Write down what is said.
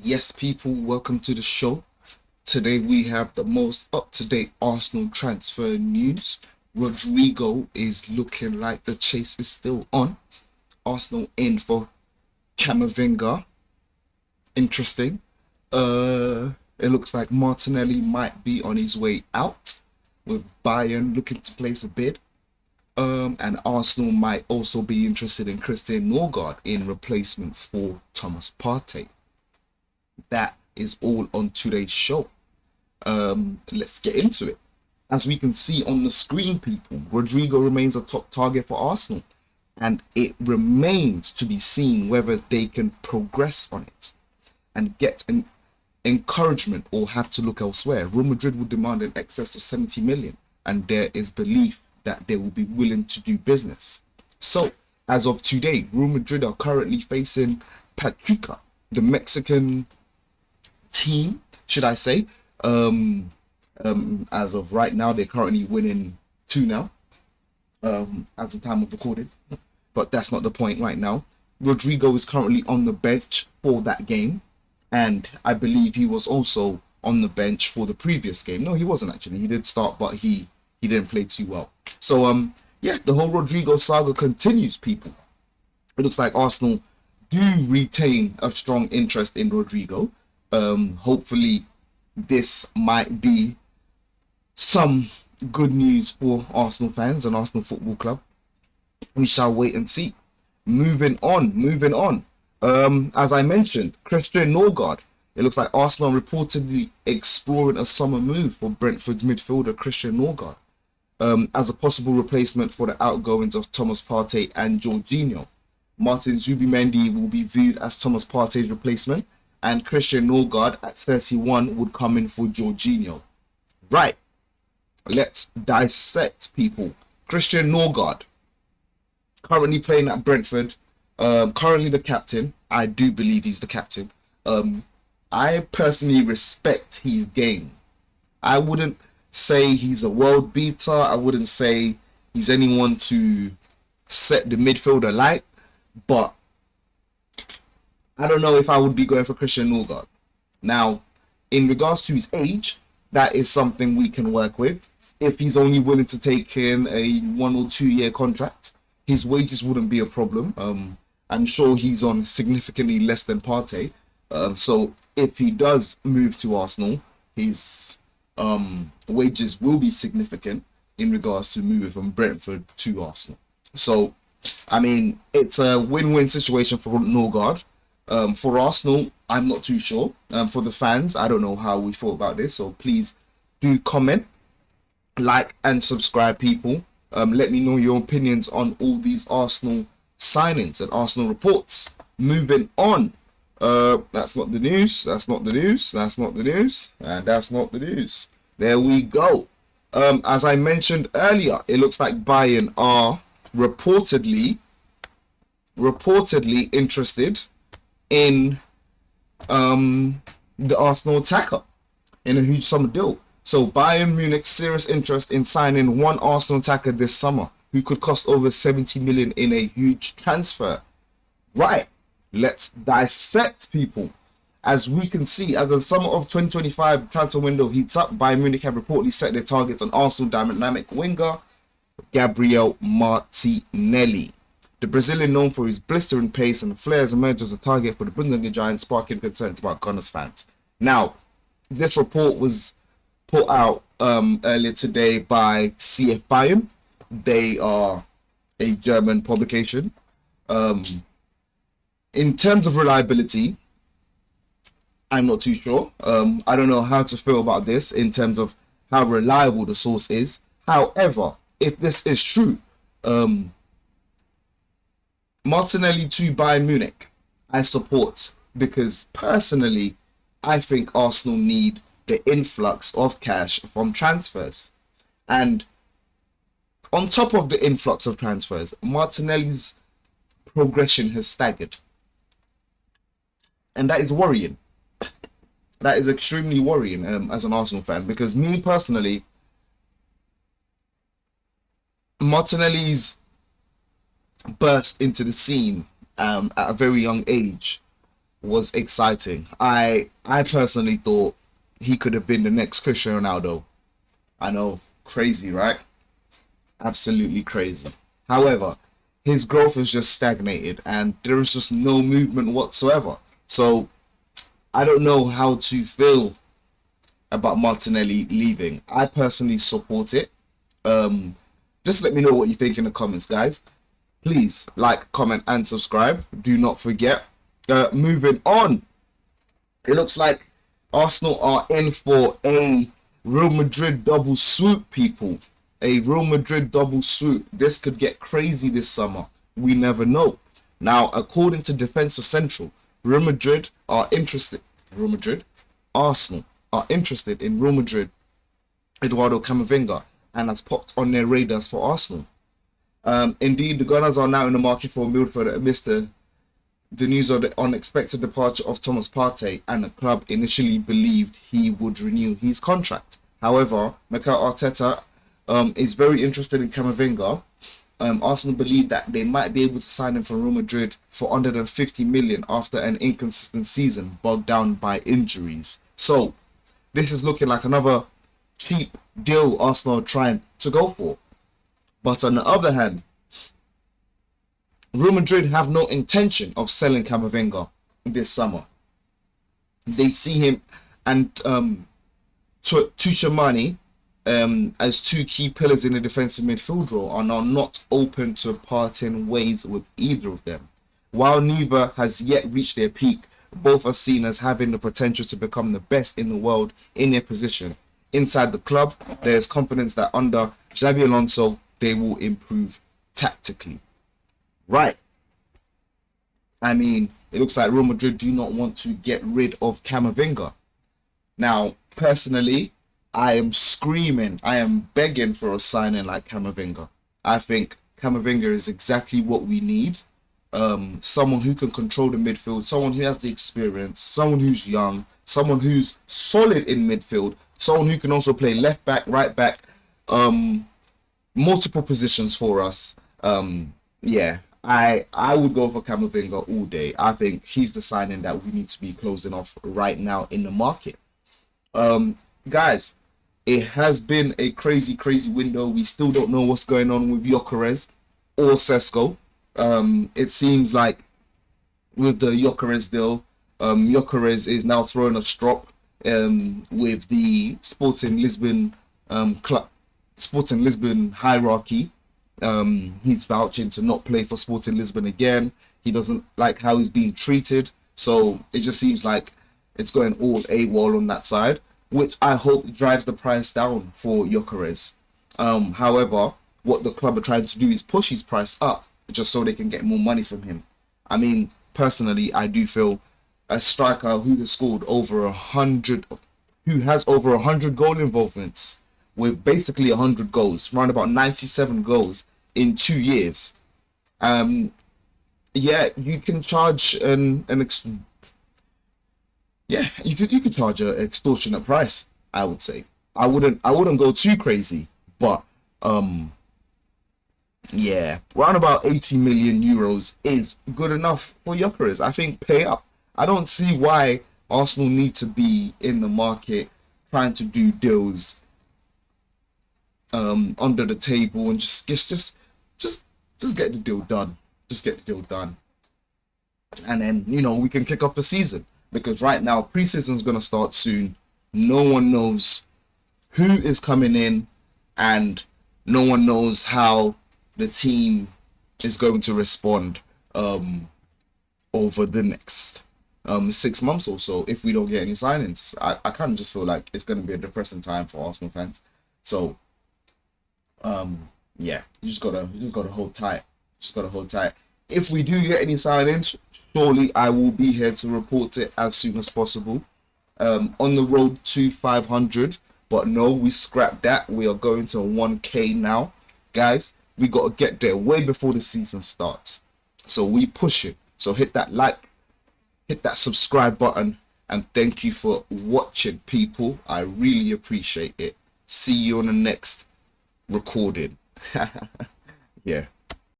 Yes, people, welcome to the show. Today we have the most up-to-date Arsenal transfer news. Rodrigo is looking like the chase is still on. Arsenal in for Camavinga. Interesting. It looks like Martinelli might be on his way out, with Bayern looking to place a bid. And Arsenal might also be interested in Christian Norgard in replacement for Thomas Partey. That is all on today's show. Let's get into it. As we can see on the screen, people, Rodrigo remains a top target for Arsenal, and it remains to be seen whether they can progress on it and get an encouragement or have to look elsewhere. Real Madrid will demand an excess of 70 million, and there is belief that they will be willing to do business. So, as of today, Real Madrid are currently facing Pachuca, the Mexican team, should I say. As of right now, they're currently winning 2-0 at the time of recording. But that's not the point right now. Rodrigo is currently on the bench for that game. And I believe he was also on the bench for the previous game. No, he wasn't actually. He did start, but he didn't play too well. So, yeah, the whole Rodrigo saga continues, people. It looks like Arsenal do retain a strong interest in Rodrigo. Hopefully this might be some good news for Arsenal fans and Arsenal Football Club. We shall wait and see. Moving on. As I mentioned, Christian Norgard. It looks like Arsenal reportedly exploring a summer move for Brentford's midfielder Christian Norgard, as a possible replacement for the outgoings of Thomas Partey and Jorginho. Martin Zubimendi will be viewed as Thomas Partey's replacement, and Christian Norgard at 31 would come in for Jorginho. Right, let's dissect, people. Christian Norgard, currently playing at Brentford, currently the captain. I do believe he's the captain. I personally respect his game. I wouldn't say he's a world beater. I wouldn't say he's anyone to set the midfielder light, but I don't know if I would be going for Christian Norgard. Now, in regards to his age, that is something we can work with. If he's only willing to take in a 1 or 2 year contract, his wages wouldn't be a problem. I'm sure he's on significantly less than Partey. So if he does move to Arsenal, his wages will be significant in regards to moving from Brentford to Arsenal. So, I mean, it's a win-win situation for Norgard. For Arsenal, I'm not too sure. For the fans, I don't know how we thought about this. So please do comment, like, and subscribe, people. Let me know your opinions on all these Arsenal signings and Arsenal reports. Moving on. That's not the news. That's not the news. That's not the news. And that's not the news. There we go. As I mentioned earlier, it looks like Bayern are reportedly interested in the Arsenal attacker in a huge summer deal. So Bayern Munich's serious interest in signing one Arsenal attacker this summer who could cost over 70 million in a huge transfer. Right, let's dissect, people. As we can see, as the summer of 2025 transfer window heats up, Bayern Munich have reportedly set their targets on Arsenal dynamic winger Gabriel Martinelli. The Brazilian, known for his blistering pace and flair, has emerged as a target for the Bundesliga giants, sparking concerns about Gunners fans. Now, this report was put out earlier today by CF Bayern. They are a German publication. In terms of reliability, I'm not too sure. I don't know how to feel about this in terms of how reliable the source is. However, if this is true, Martinelli to Bayern Munich, I support, because personally, I think Arsenal need the influx of cash from transfers. And on top of the influx of transfers, Martinelli's progression has staggered. And that is worrying. That is extremely worrying as an Arsenal fan, because me personally, Martinelli's burst into the scene at a very young age was exciting. I personally thought he could have been the next Cristiano Ronaldo. I know, crazy, right? Absolutely crazy. However, his growth has just stagnated and there is just no movement whatsoever. So I don't know how to feel about Martinelli leaving. I personally support it. Um, just let me know what you think in the comments, guys. Please like, comment, and subscribe. Do not forget. Moving on, it looks like Arsenal are in for a Real Madrid double swoop, people. A Real Madrid double swoop. This could get crazy this summer. We never know. Now, according to Defensa Central, Real Madrid are interested. Real Madrid, Arsenal are interested in Real Madrid, Eduardo Camavinga, and has popped on their radars for Arsenal. Indeed, the Gunners are now in the market for a midfielder amidst the news of the unexpected departure of Thomas Partey, and the club initially believed he would renew his contract. However, Mikel Arteta is very interested in Camavinga. Arsenal believe that they might be able to sign him from Real Madrid for under than 50 million after an inconsistent season bogged down by injuries. So, this is looking like another cheap deal Arsenal are trying to go for. But on the other hand, Real Madrid have no intention of selling Camavinga this summer. They see him and Tuchemani as two key pillars in the defensive midfield role and are not open to parting ways with either of them. While neither has yet reached their peak, both are seen as having the potential to become the best in the world in their position. Inside the club, there is confidence that under Xabi Alonso, they will improve tactically. Right. I mean, it looks like Real Madrid do not want to get rid of Camavinga. Now, personally, I am screaming, I am begging for a signing like Camavinga. I think Camavinga is exactly what we need. Someone who can control the midfield, someone who has the experience, someone who's young, someone who's solid in midfield, someone who can also play left back, right back, multiple positions for us. Yeah, I would go for Camavinga all day. I think he's the signing that we need to be closing off right now in the market. Guys, it has been a crazy window. We still don't know what's going on with Gyökeres or Sesko. It seems like with the Gyökeres deal, Gyökeres is now throwing a strop with the Sporting Lisbon Sporting Lisbon hierarchy. He's vouching to not play for Sporting Lisbon again. He doesn't like how he's being treated, so it just seems like it's going all AWOL on that side, which I hope drives the price down for Gyökeres. However, what the club are trying to do is push his price up just so they can get more money from him. I mean, personally, I do feel a striker who has scored over 100, who has over 100 goal involvements with basically 100 goals, around about 97 goals in 2 years. Yeah, you can charge you could charge an extortionate price, I would say. I wouldn't go too crazy, but yeah, around about 80 million euros is good enough for Gyökeres. I think pay up. I don't see why Arsenal need to be in the market trying to do deals under the table and just get the deal done. Just get the deal done. And then, we can kick off the season. Because right now, pre-season is going to start soon. No one knows who is coming in, and no one knows how the team is going to respond over the next 6 months or so if we don't get any signings. I kind of just feel like it's going to be a depressing time for Arsenal fans. So, yeah, you just gotta hold tight. Just gotta hold tight. If we do get any signings, surely I will be here to report it as soon as possible. On the road to 500, but no, we scrapped that. We are going to 1K now, guys. We got to get there way before the season starts. So we push it. So hit that like, hit that subscribe button, and thank you for watching, people. I really appreciate it. See you on the next recording. Yeah.